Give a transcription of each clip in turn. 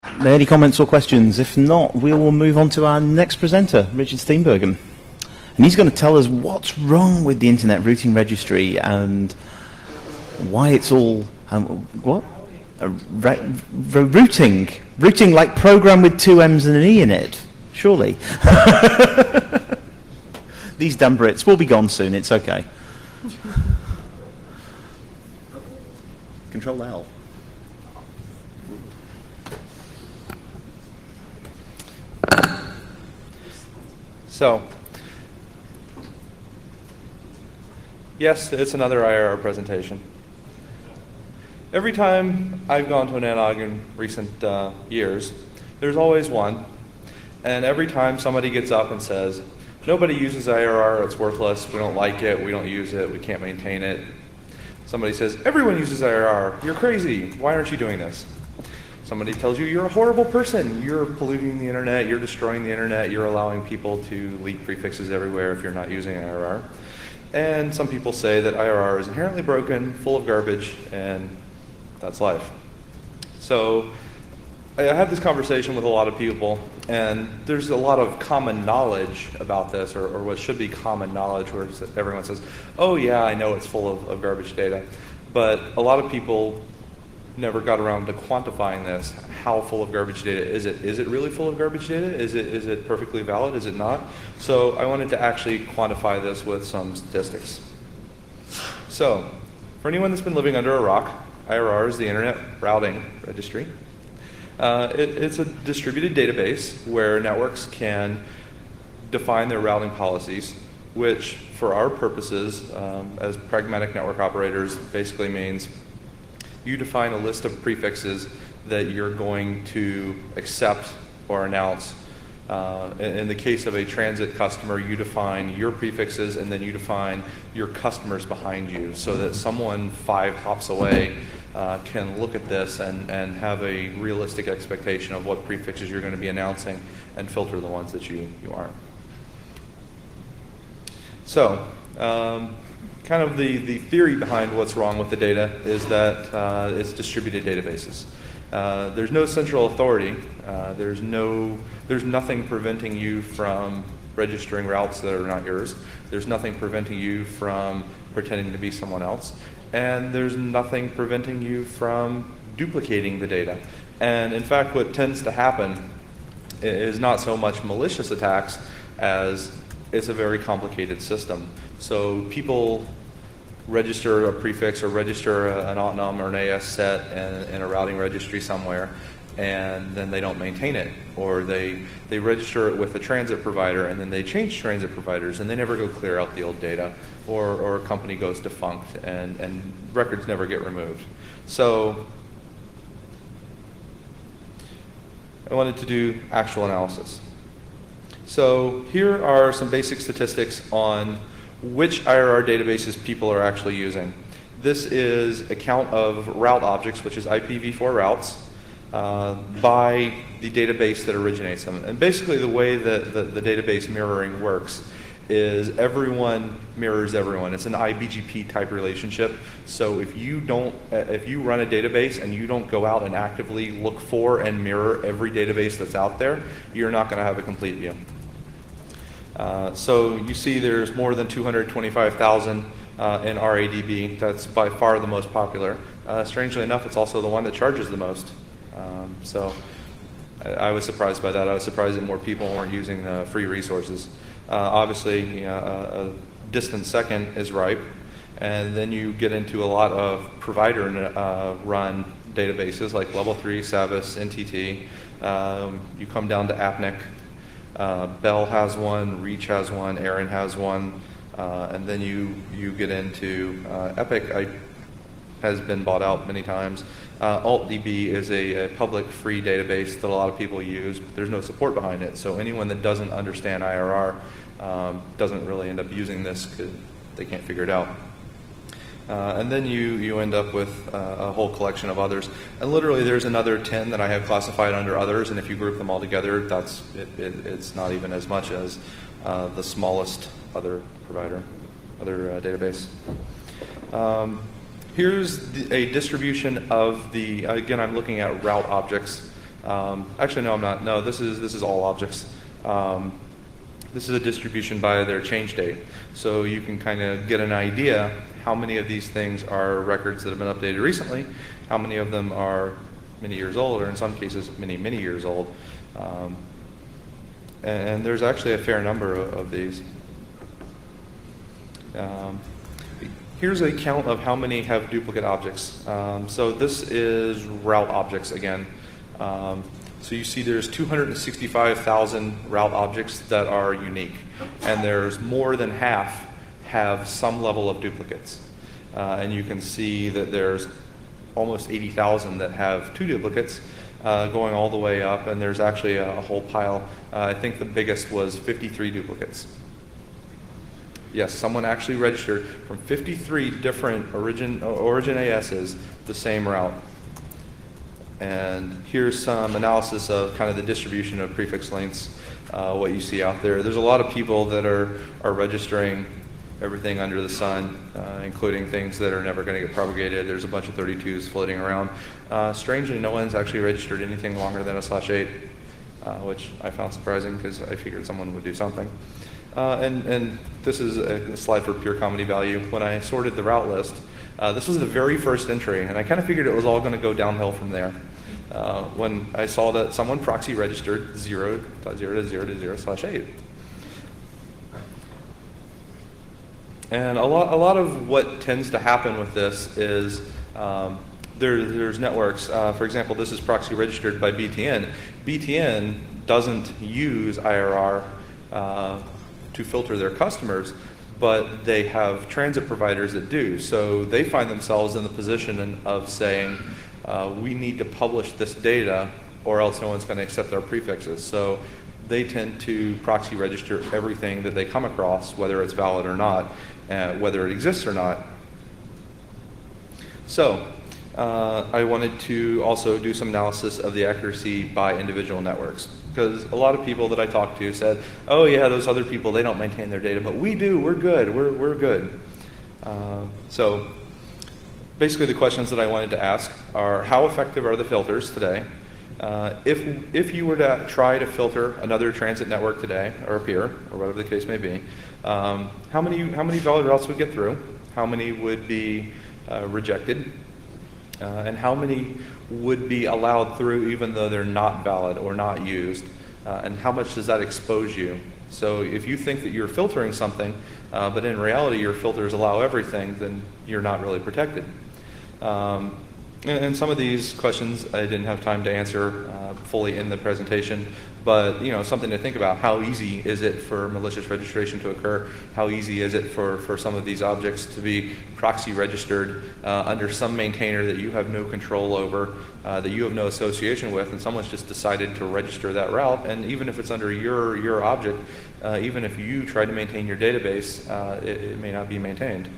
Any comments or questions? If not, we will move on to our next presenter, Richard Steenbergen. And he's going to tell us what's wrong with the Internet Routing Registry and why it's all, what? Routing. Routing like program with two M's and an E in it, surely. These damn Brits will be gone soon, it's okay. Control L. So, yes, it's another IRR presentation. Every time I've gone to a NANOG in recent years, there's always one, and every time somebody gets up and says, nobody uses IRR, it's worthless, we don't like it, we don't use it, we can't maintain it. Somebody says, everyone uses IRR, you're crazy, why aren't you doing this? Somebody tells you you're a horrible person, you're polluting the internet, you're destroying the internet, you're allowing people to leak prefixes everywhere if you're not using IRR. And some people say that IRR is inherently broken, full of garbage, and that's life. So I had this conversation with a lot of people, and there's a lot of common knowledge about this, or what should be common knowledge, where everyone says, oh yeah, I know it's full of garbage data. But a lot of people never got around to quantifying this. How full of garbage data is it? Is it really full of garbage data? Is it perfectly valid? Is it not? So I wanted to actually quantify this with some statistics. So for anyone that's been living under a rock, IRR is the Internet Routing Registry. It's a distributed database where networks can define their routing policies, which for our purposes as pragmatic network operators basically means you define a list of prefixes that you're going to accept or announce. In the case of a transit customer, you define your prefixes and then you define your customers behind you so that someone 5 hops away can look at this and have a realistic expectation of what prefixes you're going to be announcing and filter the ones that you aren't. So, kind of the theory behind what's wrong with the data is that it's distributed databases. There's no central authority. There's nothing preventing you from registering routes that are not yours. There's nothing preventing you from pretending to be someone else. And there's nothing preventing you from duplicating the data. And in fact, what tends to happen is not so much malicious attacks as it's a very complicated system. So people register a prefix or register an OTNUM or an AS set in a routing registry somewhere, and then they don't maintain it. Or they register it with a transit provider, and then they change transit providers, and they never go clear out the old data. Or a company goes defunct, and records never get removed. So I wanted to do actual analysis. So here are some basic statistics on which IRR databases people are actually using. This is a count of route objects, which is IPv4 routes, by the database that originates them. And basically the way that the database mirroring works is everyone mirrors everyone. It's an IBGP type relationship. So if you run a database and you don't go out and actively look for and mirror every database that's out there, you're not going to have a complete view. So you see there's more than 225,000 in RADB. That's by far the most popular. Strangely enough, it's also the one that charges the most. So I was surprised by that. I was surprised that more people weren't using free resources. Obviously, a distant second is RIPE, and then you get into a lot of provider-run databases like Level 3, Savvis, NTT. You come down to AppNic. Bell has one, Reach has one, Aaron has one, and then you get into Epic. Has been bought out many times. AltDB is a public free database that a lot of people use, but there's no support behind it. So anyone that doesn't understand IRR doesn't really end up using this because they can't figure it out. And then you end up with a whole collection of others. And literally there's another 10 that I have classified under others, and if you group them all together, it's not even as much as the smallest other provider, other database. Here's a distribution of again, I'm looking at route objects Actually, no, I'm not. No, this is all objects. This is a distribution by their change date. So you can kind of get an idea how many of these things are records that have been updated recently, how many of them are many years old, or in some cases many, many years old. And there's actually a fair number of these. Here's a count of how many have duplicate objects. So this is route objects again. So you see there's 265,000 route objects that are unique, and there's more than half have some level of duplicates. And you can see that there's almost 80,000 that have 2 duplicates, going all the way up, and there's actually a whole pile. I think the biggest was 53 duplicates. Yes, someone actually registered from 53 different origin ASs the same route. And here's some analysis of kind of the distribution of prefix lengths, what you see out there. There's a lot of people that are registering everything under the sun, including things that are never going to get propagated. There's a bunch of 32s floating around. Strangely, no one's actually registered anything longer than a /8, which I found surprising because I figured someone would do something. And this is a slide for pure comedy value. When I sorted the route list, this was the very first entry, and I kind of figured it was all going to go downhill from there. When I saw that someone proxy registered 0.000/8. And a lot of what tends to happen with this is there's networks. For example, this is proxy registered by BTN. BTN doesn't use IRR to filter their customers, but they have transit providers that do. So they find themselves in the position of saying, we need to publish this data or else no one's going to accept our prefixes. So they tend to proxy register everything that they come across, whether it's valid or not, whether it exists or not. So I wanted to also do some analysis of the accuracy by individual networks, because a lot of people that I talked to said, oh yeah, those other people, they don't maintain their data, but we do, we're good, we're good. So basically the questions that I wanted to ask are, how effective are the filters today? If you were to try to filter another transit network today, or a peer, or whatever the case may be, how many valid routes would get through? How many would be rejected? And how many would be allowed through even though they're not valid or not used? And how much does that expose you? So if you think that you're filtering something, but in reality your filters allow everything, then you're not really protected. And some of these questions I didn't have time to answer fully in the presentation, but something to think about. How easy is it for malicious registration to occur? How easy is it for some of these objects to be proxy registered under some maintainer that you have no control over, that you have no association with, and someone's just decided to register that route? And even if it's under your object, even if you try to maintain your database, it may not be maintained.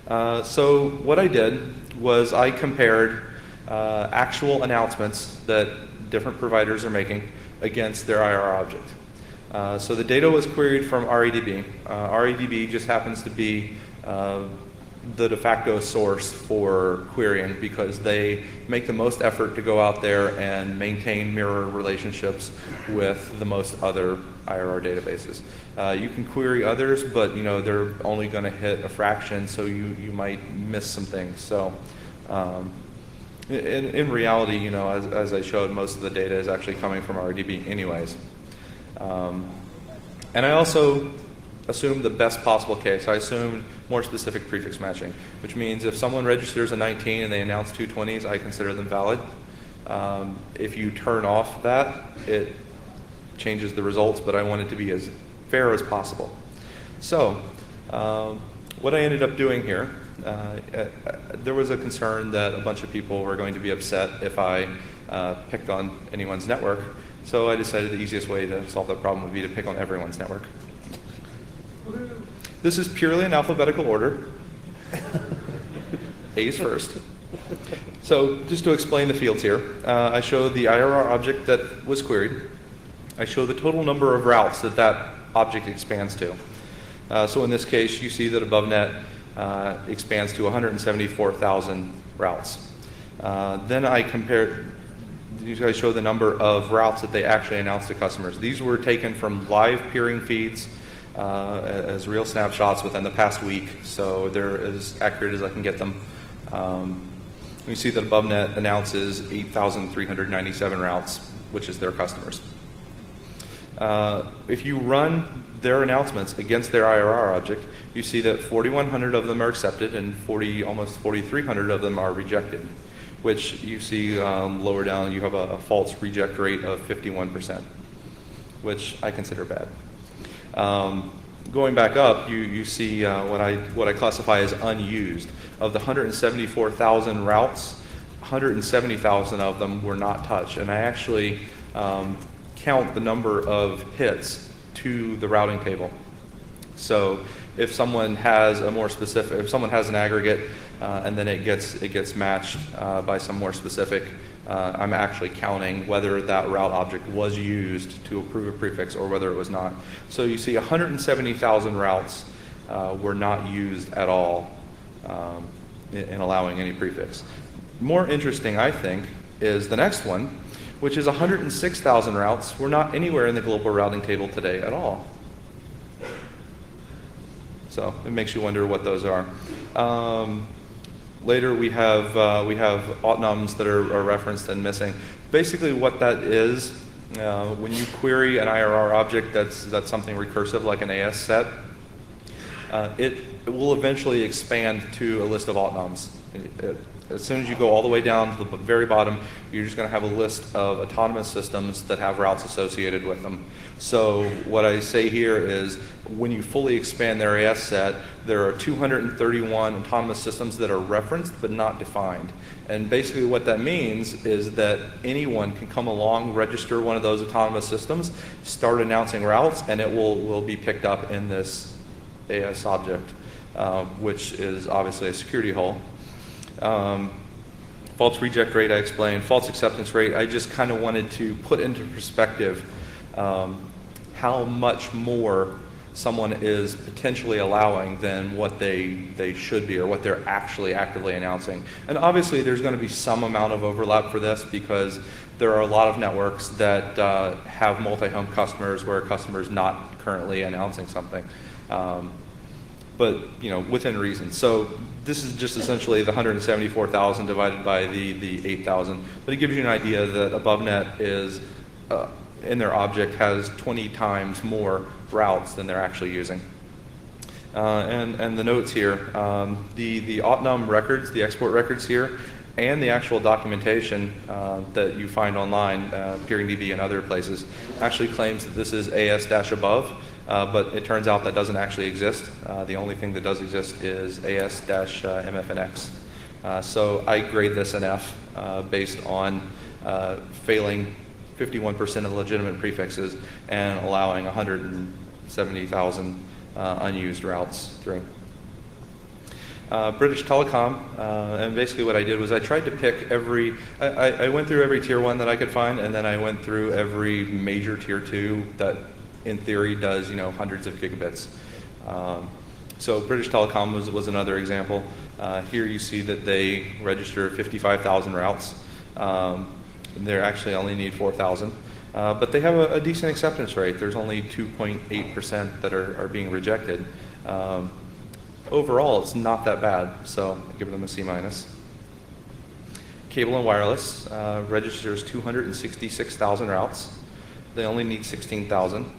So what I did was I compared actual announcements that different providers are making against their IRR object. So the data was queried from REDB. REDB just happens to be the de facto source for querying because they make the most effort to go out there and maintain mirror relationships with the most other IRR databases. You can query others, but they're only going to hit a fraction, so you might miss some things. So in reality, as I showed, most of the data is actually coming from RDB anyways. And I also assumed the best possible case. I assumed more specific prefix matching, which means if someone registers a 19 and they announce 2 20s, I consider them valid. If you turn off that, it changes the results, but I want it to be as fair as possible. So what I ended up doing here, there was a concern that a bunch of people were going to be upset if I picked on anyone's network. So I decided the easiest way to solve that problem would be to pick on everyone's network. This is purely in alphabetical order. A's first. So just to explain the fields here, I show the IRR object that was queried. I show the total number of routes that object expands to. So in this case, you see that AboveNet expands to 174,000 routes. Then I compare these guys show the number of routes that they actually announced to customers. These were taken from live peering feeds as real snapshots within the past week, so they're as accurate as I can get them. You see that AboveNet announces 8,397 routes, which is their customers. If you run their announcements against their IRR object, you see that 4,100 of them are accepted and almost 4,300 of them are rejected, which you see lower down. You have a false reject rate of 51%, which I consider bad. Going back up, you see what I classify as unused. Of the 174,000 routes, 170,000 of them were not touched, and I actually count the number of hits to the routing table. So if someone has a more specific, if someone has an aggregate and then it gets matched by some more specific, I'm actually counting whether that route object was used to approve a prefix or whether it was not. So you see 170,000 routes were not used at all in allowing any prefix. More interesting, I think, is the next one, which is 106,000 routes were not anywhere in the global routing table today at all. So it makes you wonder what those are. Later we have autonoms that are referenced and missing. Basically what that is, when you query an IRR object that's something recursive like an AS set, it will eventually expand to a list of autonoms. As soon as you go all the way down to the very bottom, you're just going to have a list of autonomous systems that have routes associated with them. So what I say here is when you fully expand their AS set, there are 231 autonomous systems that are referenced but not defined. And basically what that means is that anyone can come along, register one of those autonomous systems, start announcing routes, and it will be picked up in this AS object, which is obviously a security hole. False reject rate, I explained. False acceptance rate, I just kind of wanted to put into perspective how much more someone is potentially allowing than what they should be or what they're actually actively announcing. And obviously there's going to be some amount of overlap for this because there are a lot of networks that have multi-home customers where a customer is not currently announcing something. But within reason. So this is just essentially the 174,000 divided by the 8,000. But it gives you an idea that AboveNet is, in their object, has 20 times more routes than they're actually using. And the notes here, the autonom records, the export records here, and the actual documentation that you find online, PeeringDB and other places, actually claims that this is AS-above. But it turns out that doesn't actually exist. The only thing that does exist is AS-MFNX. So I grade this an F based on failing 51% of the legitimate prefixes and allowing 170,000 unused routes through. British Telecom, and basically what I did was I tried to pick I went through every tier 1 that I could find, and then I went through every major tier 2 that in theory does hundreds of gigabits. So British Telecom was another example. Here you see that they register 55,000 routes. They actually only need 4,000. But they have a decent acceptance rate. There's only 2.8% that are being rejected. Overall, it's not that bad, so I give them a C-. Cable and Wireless registers 266,000 routes. They only need 16,000.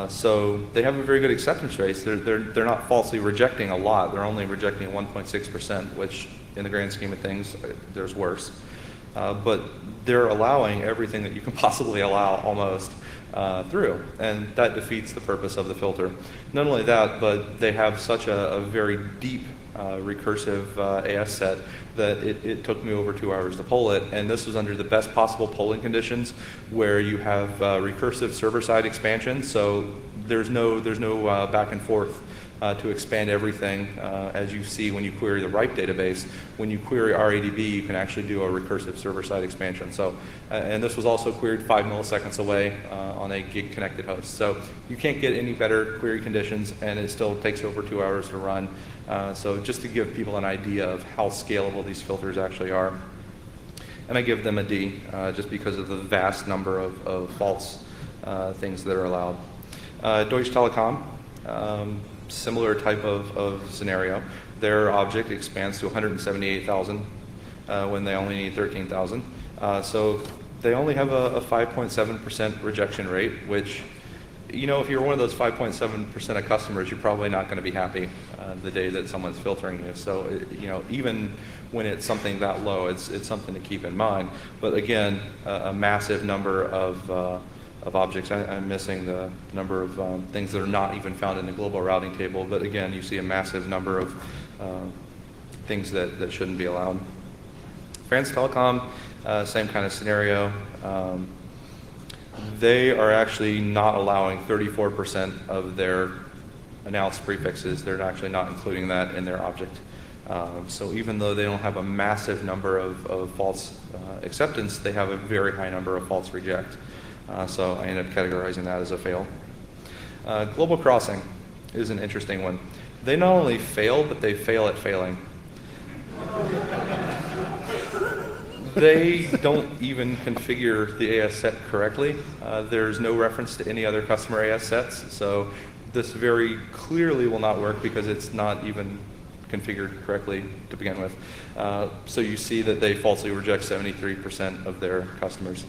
So they have a very good acceptance rate. They're not falsely rejecting a lot. They're only rejecting 1.6%, which in the grand scheme of things, there's worse. But they're allowing everything that you can possibly allow almost through, and that defeats the purpose of the filter. Not only that, but they have such a very deep recursive AS set that it took me over 2 hours to poll it, and this was under the best possible polling conditions where you have recursive server-side expansion, so there's no back and forth to expand everything as you see when you query the RIPE database. When you query RADB, you can actually do a recursive server-side expansion. So, and this was also queried 5 milliseconds away on a gig connected host. So you can't get any better query conditions, and it still takes over 2 hours to run. So just to give people an idea of how scalable these filters actually are. and I give them a D just because of the vast number of false things that are allowed. Deutsche Telekom, similar type of scenario. Their object expands to 178,000 when they only need 13,000. So they only have a 5.7% rejection rate, which, you know, if you're one of those 5.7% of customers, you're probably not going to be happy the day that someone's filtering you. So, you know, even when it's something that low, it's something to keep in mind. But again, a massive number of objects. I'm missing the number of things that are not even found in the global routing table. But again, you see a massive number of things that shouldn't be allowed. France Telecom, same kind of scenario. They are actually not allowing 34% of their announced prefixes. They're actually not including that in their object. So even though they don't have a massive number of false acceptance, they have a very high number of false reject. So I ended up categorizing that as a fail. Global crossing is an interesting one. They not only fail, but they fail at failing. They don't even configure the AS set correctly. There's no reference to any other customer AS sets, so this very clearly will not work because it's not even configured correctly to begin with. So you see that they falsely reject 73% of their customers,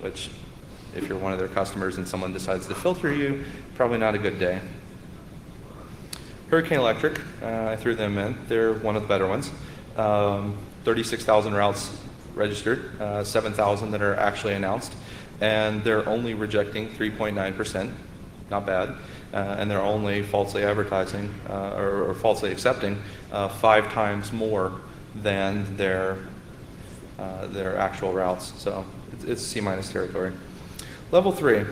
which if you're one of their customers and someone decides to filter you, probably not a good day. Hurricane Electric, I threw them in. They're one of the better ones. 36,000 routes registered, 7,000 that are actually announced, and they're only rejecting 3.9%, not bad, and they're only falsely advertising or falsely accepting 5 times more than their actual routes. So it's C- territory. Level 3,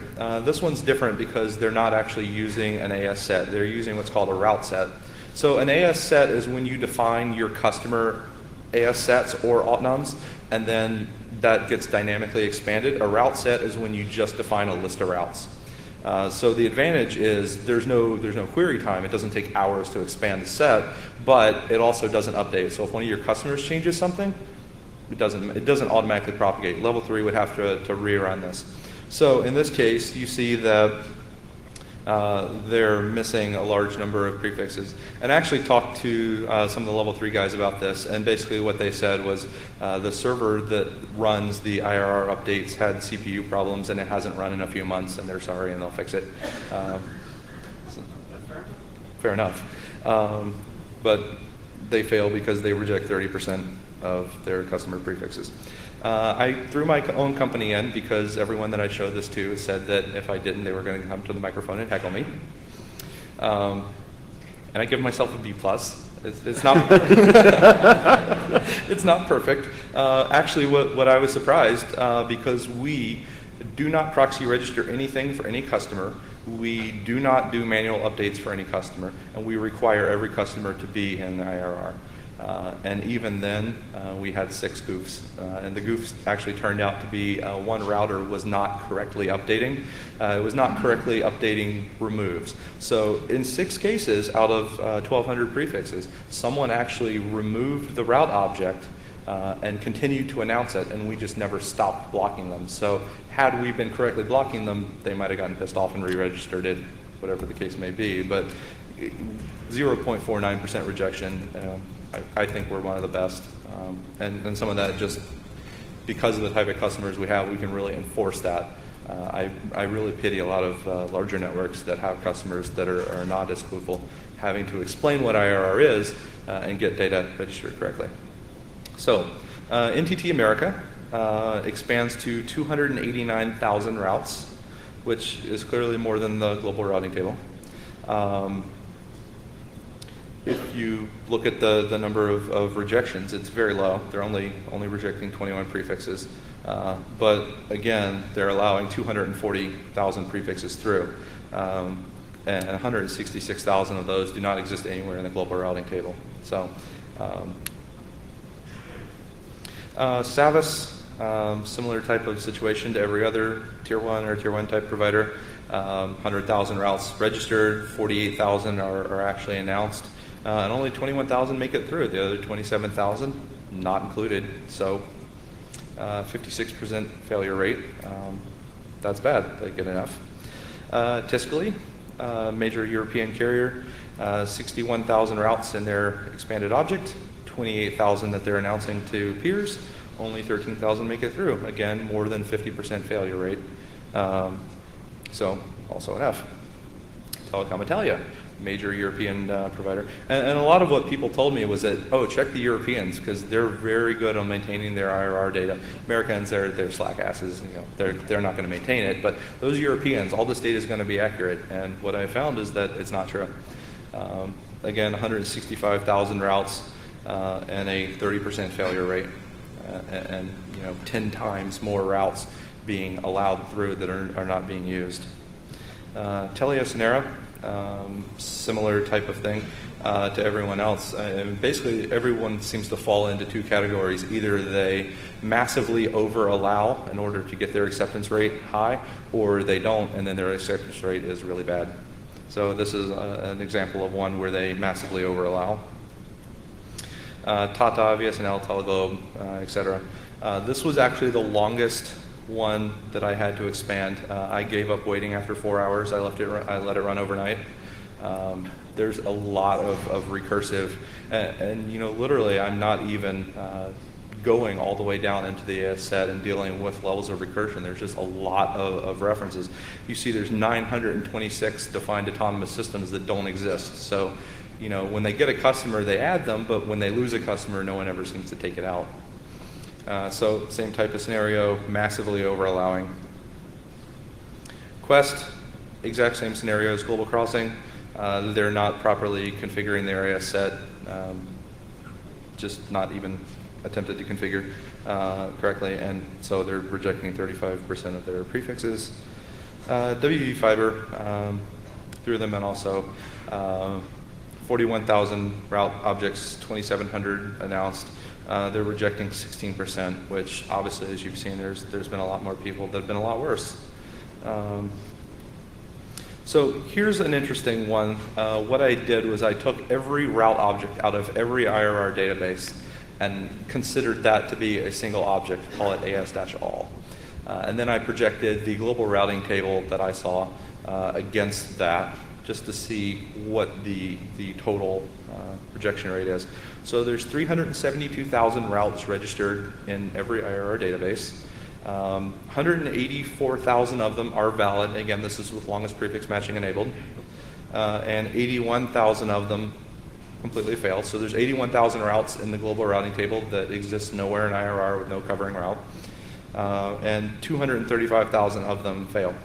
this one's different because they're not actually using an AS set. They're using what's called a route set. So an AS set is when you define your customer AS sets or altnums, and then that gets dynamically expanded. A route set is when you just define a list of routes. So the advantage is there's no query time. It doesn't take hours to expand the set, but it also doesn't update. So if one of your customers changes something, it doesn't automatically propagate. Level 3 would have to rerun this. So in this case, you see that they're missing a large number of prefixes. And I actually talked to some of the level 3 guys about this, and basically what they said was the server that runs the IRR updates had CPU problems and it hasn't run in a few months, and they're sorry and they'll fix it. Fair enough. But they fail because they reject 30% of their customer prefixes. I threw my own company in because everyone that I showed this to said that if I didn't, they were going to come to the microphone and heckle me. And I give myself a B+. It's not it's not perfect. Actually, what I was surprised because we do not proxy register anything for any customer. We do not do manual updates for any customer, and we require every customer to be in the IRR. And even then, we had 6 goofs. And the goofs actually turned out to be one router was not correctly updating. It was not correctly updating removes. So in 6 cases out of 1,200 prefixes, someone actually removed the route object and continued to announce it, and we just never stopped blocking them. So had we been correctly blocking them, they might have gotten pissed off and re-registered it, whatever the case may be. But 0.49% rejection, I think we're one of the best. And some of that just because of the type of customers we have, we can really enforce that. I really pity a lot of larger networks that have customers that are not as clueful, having to explain what IRR is and get data registered correctly. So NTT America expands to 289,000 routes, which is clearly more than the global routing table. If you look at the number of rejections, it's very low. They're only rejecting 21 prefixes. But again, they're allowing 240,000 prefixes through. And 166,000 of those do not exist anywhere in the global routing table. So Savvis, similar type of situation to every other Tier 1 or Tier 1 type provider. 100,000 routes registered, 48,000 are actually announced. And only 21,000 make it through. The other 27,000 not included. So 56% failure rate. That's bad, they get enough. Tiscali, major European carrier, 61,000 routes in their expanded object, 28,000 that they're announcing to peers, only 13,000 make it through. Again, more than 50% failure rate. So also an F. Telecom Italia, major European provider. And a lot of what people told me was that, oh, check the Europeans, because they're very good on maintaining their IRR data. Americans, they're slack asses, you know, they're not going to maintain it. But those Europeans, all this data is going to be accurate. And what I found is that it's not true. Again, 165,000 routes and a 30% failure rate, and you know, 10 times more routes being allowed through that are not being used. Teleosnera, similar type of thing to everyone else. Basically, everyone seems to fall into two categories. Either they massively over-allow in order to get their acceptance rate high, or they don't, and then their acceptance rate is really bad. So this is an example of one where they massively over-allow. Tata, VSNL, Teleglobe, etc. This was actually the longest one that I had to expand. I gave up waiting after 4 hours. I let it run overnight. There's a lot of recursive, and you know, literally, I'm not even going all the way down into the AS set and dealing with levels of recursion. There's just a lot of references. You see, there's 926 defined autonomous systems that don't exist. So, you know, when they get a customer, they add them, but when they lose a customer, no one ever seems to take it out. So same type of scenario, massively over-allowing. Quest, exact same scenario as Global Crossing. They're not properly configuring their AS set, just not even attempted to configure correctly, and so they're rejecting 35% of their prefixes. WV Fiber, through them, and also 41,000 route objects, 2,700 announced. They're rejecting 16%, which obviously, as you've seen, there's been a lot more people that have been a lot worse. So here's an interesting one. What I did was I took every route object out of every IRR database and considered that to be a single object, call it AS-all. And then I projected the global routing table that I saw against that, just to see what the total projection rate is. So there's 372,000 routes registered in every IRR database. 184,000 of them are valid. Again, this is with longest prefix matching enabled. And 81,000 of them completely failed. So there's 81,000 routes in the global routing table that exist nowhere in IRR with no covering route. And 235,000 of them fail.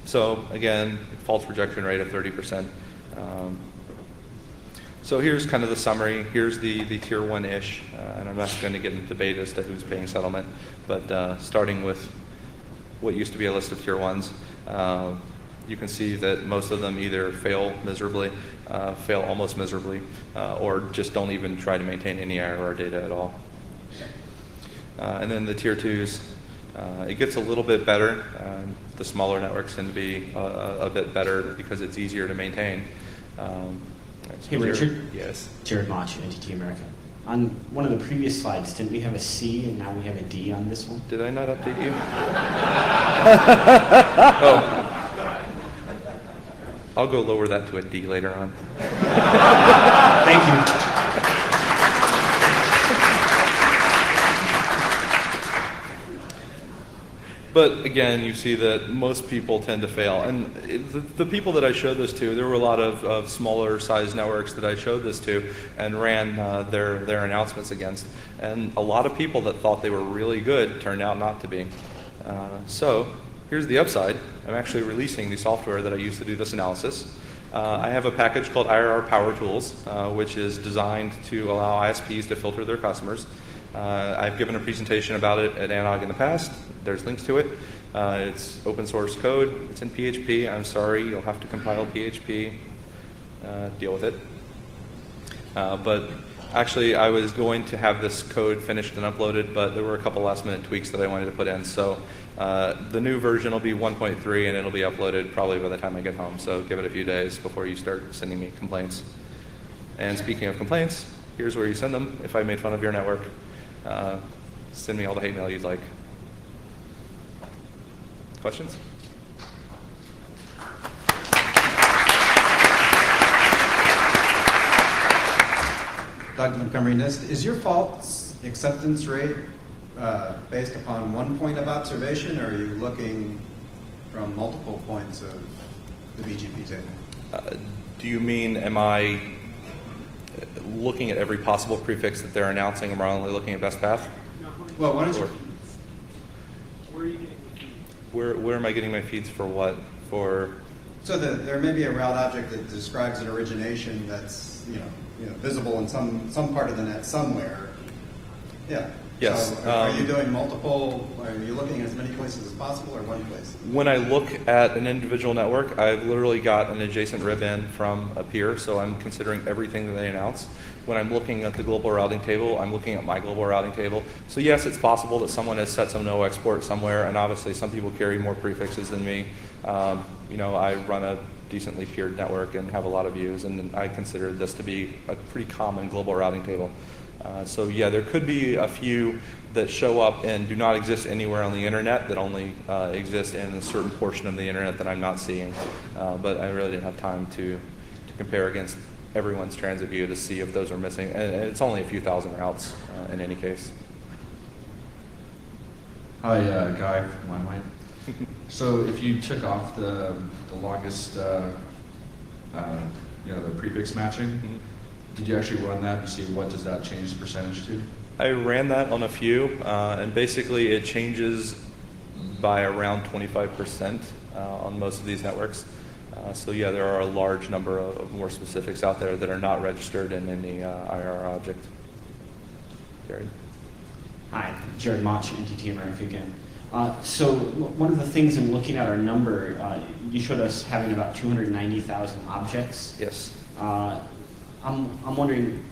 So again, false rejection rate of 30%. So here's kind of the summary. Here's the tier 1-ish, and I'm not going to get into debate as to who's paying settlement, but starting with what used to be a list of tier 1s, you can see that most of them either fail miserably, fail almost miserably, or just don't even try to maintain any IRR data at all. And then the tier 2s, it gets a little bit better. The smaller networks tend to be a bit better because it's easier to maintain. Hey, Richard. Yes. Jared Mach, NTT America. On one of the previous slides, didn't we have a C and now we have a D on this one? Did I not update you? Oh. I'll go lower that to a D later on. Thank you. But again, you see that most people tend to fail. And the people that I showed this to, there were a lot of smaller size networks that I showed this to and ran their announcements against. And a lot of people that thought they were really good turned out not to be. So here's the upside. I'm actually releasing the software that I used to do this analysis. I have a package called IRR Power Tools, which is designed to allow ISPs to filter their customers. I've given a presentation about it at NANOG in the past. There's links to it. It's open source code. It's in PHP. I'm sorry, you'll have to compile PHP. Deal with it. But actually, I was going to have this code finished and uploaded, but there were a couple last-minute tweaks that I wanted to put in. So the new version will be 1.3, and it'll be uploaded probably by the time I get home. So give it a few days before you start sending me complaints. And speaking of complaints, here's where you send them if I made fun of your network. send me all the hate mail you'd like. Questions? Dr. Montgomery Nist, is your false acceptance rate based upon one point of observation, or are you looking from multiple points of the BGP table? Do you mean, am I looking at every possible prefix that they're announcing, or am I only looking at best path? Well, why don't you? Where are you getting the feed? Where am I getting my feeds for what? For So there may be a route object that describes an origination that's visible in some part of the net somewhere. Yeah. Yes. So are you doing multiple? Are you looking at as many places as possible, or one place? when I look at an individual network, I've literally got an adjacent ribbon from a peer, so I'm considering everything that they announce. When I'm looking at the global routing table, I'm looking at my global routing table. So yes, it's possible that someone has set some no export somewhere, and obviously some people carry more prefixes than me. I run a decently peered network and have a lot of views, and I consider this to be a pretty common global routing table. So yeah, there could be a few that show up and do not exist anywhere on the internet, that only exist in a certain portion of the internet that I'm not seeing. But I really didn't have time to compare against everyone's transit view to see if those are missing. And it's only a few thousand routes in any case. Hi, Guy from Limelight. So if you took off the longest, the prefix matching, Mm-hmm. did you actually run that and see what does that change the percentage to? I ran that on a few, and basically it changes by around 25% on most of these networks. So yeah, there are a large number of more specifics out there that are not registered in any IRR object. Jared? Hi, Jared Mach, NTT America again. So one of the things in looking at our number, you showed us having about 290,000 objects. Yes. I'm wondering,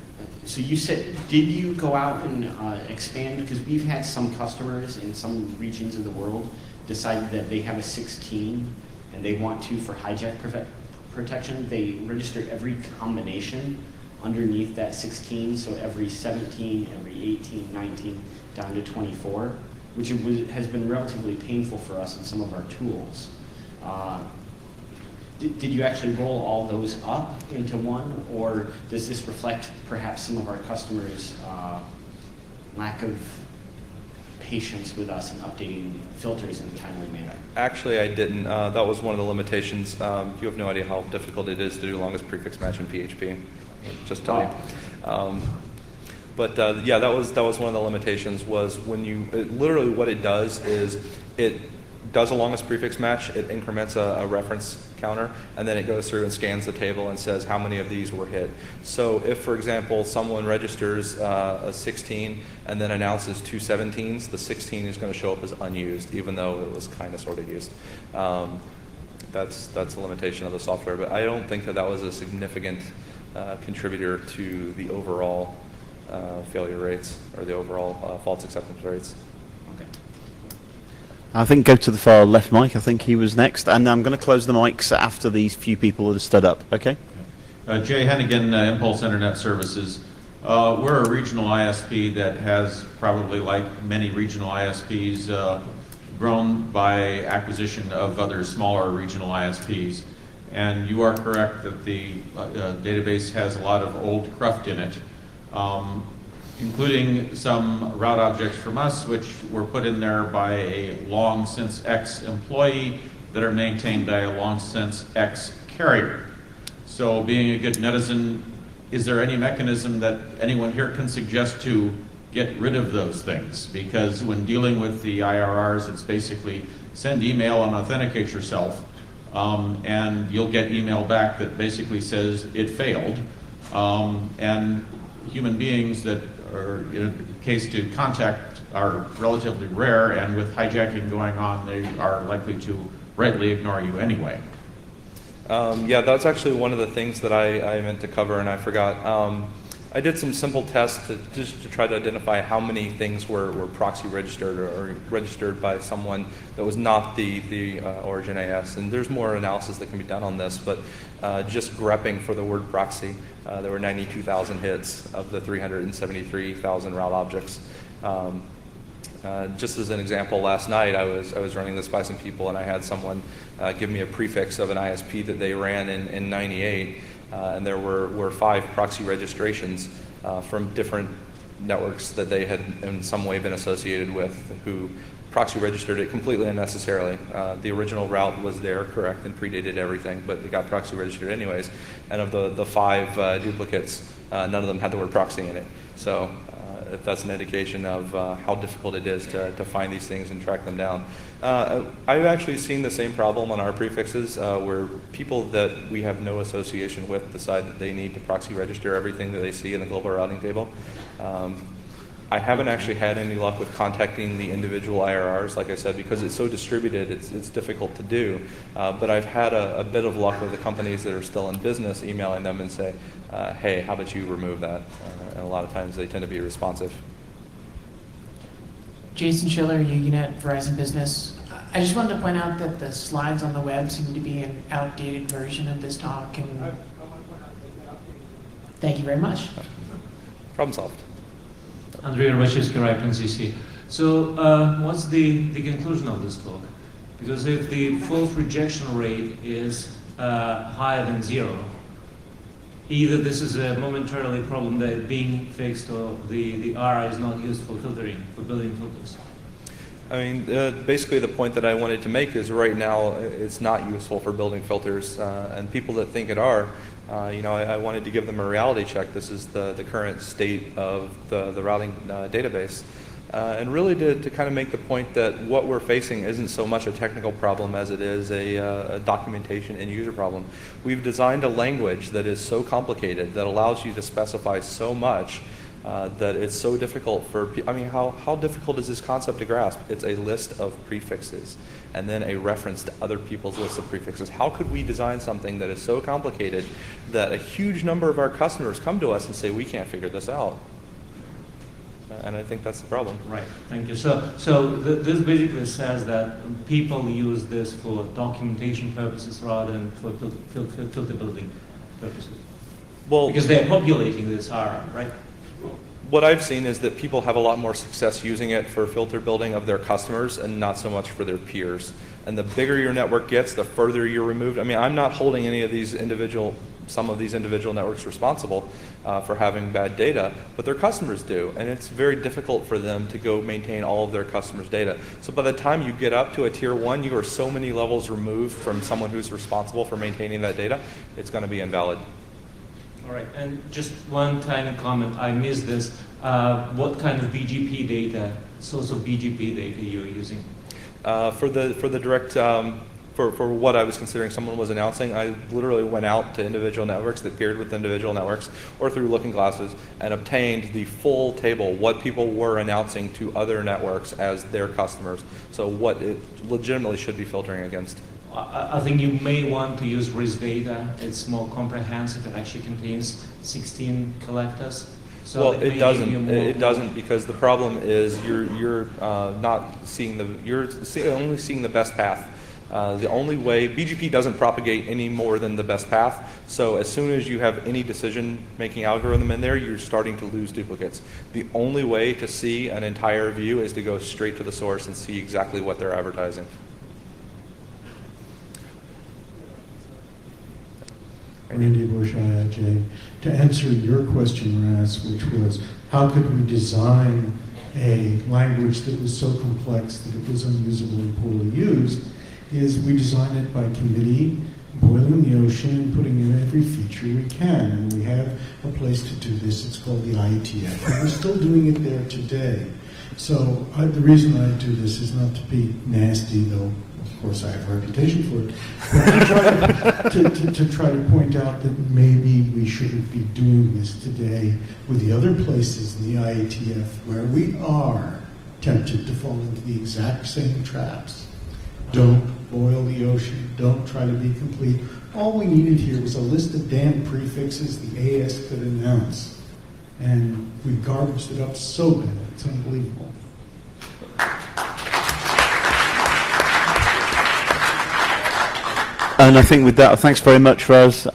so you said, did you go out and expand? Because we've had some customers in some regions of the world decide that they have a 16 and they want to, for hijack protection, they register every combination underneath that 16, so every 17, every 18, 19, down to 24, which has been relatively painful for us in some of our tools. Did you actually roll all those up into one, or does this reflect perhaps some of our customers' lack of patience with us in updating filters in a timely manner? Actually, I didn't. That was one of the limitations. You have no idea how difficult it is to do longest prefix match in PHP. Just tell you. Yeah, that was one of the limitations. Was when you literally what it does is it does a longest prefix match. It increments a reference counter, and then it goes through and scans the table and says how many of these were hit. So if, for example, someone registers a 16 and then announces two 17s, the 16 is going to show up as unused, even though it was kind of sort of used. That's a limitation of the software, but I don't think that was a significant contributor to the overall failure rates or the overall false acceptance rates. Okay. I think go to the far left mic. I think he was next. And I'm going to close the mics after these few people have stood up. Okay? Jay Hennigan, Impulse Internet Services. We're a regional ISP that has probably, like many regional ISPs, grown by acquisition of other smaller regional ISPs. And you are correct that the database has a lot of old cruft in it, including some route objects from us, which were put in there by a long since ex-employee that are maintained by a long since ex-carrier. So being a good netizen, is there any mechanism that anyone here can suggest to get rid of those things? Because when dealing with the IRRs, it's basically send email and authenticate yourself, and you'll get email back that basically says it failed. And human beings that are in a case to contact are relatively rare, and with hijacking going on, they are likely to rightly ignore you anyway. Yeah, that's actually one of the things that I meant to cover and I forgot. I did some simple tests just to try to identify how many things were proxy registered or registered by someone that was not the origin AS. And there's more analysis that can be done on this, but just grepping for the word proxy, there were 92,000 hits of the 373,000 route objects. Just as an example, last night I was running this by some people, and I had someone give me a prefix of an ISP that they ran in 98, and there were 5 proxy registrations from different networks that they had in some way been associated with, who proxy registered it completely unnecessarily. The original route was there, correct, and predated everything, but it got proxy registered anyways. And of the 5 duplicates, none of them had the word proxy in it. So if that's an indication of how difficult it is to find these things and track them down. I've actually seen the same problem on our prefixes, where people that we have no association with decide that they need to proxy register everything that they see in the global routing table. I haven't actually had any luck with contacting the individual IRRs, like I said, because it's so distributed, it's difficult to do. But I've had a bit of luck with the companies that are still in business, emailing them and say, hey, how about you remove that? And a lot of times they tend to be responsive. Jason Schiller, UUNet, Verizon Business. I just wanted to point out that the slides on the web seem to be an outdated version of this talk. And thank you very much. Problem solved. Andrea Rachevsky, Ripon CC. So what's the conclusion of this talk? Because if the false rejection rate is higher than 0, either this is a momentarily problem that is being fixed, or the IRR is not used for filtering, for building filters. I mean, basically the point that I wanted to make is right now it's not useful for building filters, and people that think it are, I wanted to give them a reality check. This is the current state of the routing database. And really to kind of make the point that what we're facing isn't so much a technical problem as it is a documentation and user problem. We've designed a language that is so complicated that allows you to specify so much that it's so difficult for people. I mean, how difficult is this concept to grasp? It's a list of prefixes and then a reference to other people's lists of prefixes. How could we design something that is so complicated that a huge number of our customers come to us and say, we can't figure this out? And I think that's the problem. Right, thank you. So this basically says that people use this for documentation purposes rather than for filter building purposes. Well, because they're populating this IRR, right? What I've seen is that people have a lot more success using it for filter building of their customers and not so much for their peers. And the bigger your network gets, the further you're removed. I mean, I'm not holding any of these some of these individual networks responsible for having bad data, but their customers do. And it's very difficult for them to go maintain all of their customers' data. So by the time you get up to a tier 1, you are so many levels removed from someone who's responsible for maintaining that data, it's going to be invalid. All right, and just one tiny comment, I missed this. What kind of BGP data, source of BGP data you're using? For the direct, for what I was considering someone was announcing, I literally went out to individual networks that peered with individual networks or through looking glasses and obtained the full table, what people were announcing to other networks as their customers. So what it legitimately should be filtering against. I think you may want to use RIS data. It's more comprehensive. It actually contains 16 collectors. So well, it doesn't. It doesn't, because the problem is you're not seeing only seeing the best path. The only way BGP doesn't propagate any more than the best path. So as soon as you have any decision-making algorithm in there, you're starting to lose duplicates. The only way to see an entire view is to go straight to the source and see exactly what they're advertising. Randy Bush, IIJ. To answer your question, Raz, which was, how could we design a language that was so complex that it was unusable and poorly used, is we design it by committee, boiling the ocean, and putting in every feature we can. And we have a place to do this. It's called the IETF. And we're still doing it there today. So the reason I do this is not to be nasty, though of course I have a reputation for it, but to try to point out that maybe we shouldn't be doing this today with the other places in the IETF where we are tempted to fall into the exact same traps. Don't boil the ocean, don't try to be complete. All we needed here was a list of damn prefixes the AS could announce. And we garbaged it up so bad, it's unbelievable. And I think with that, thanks very much, Raz.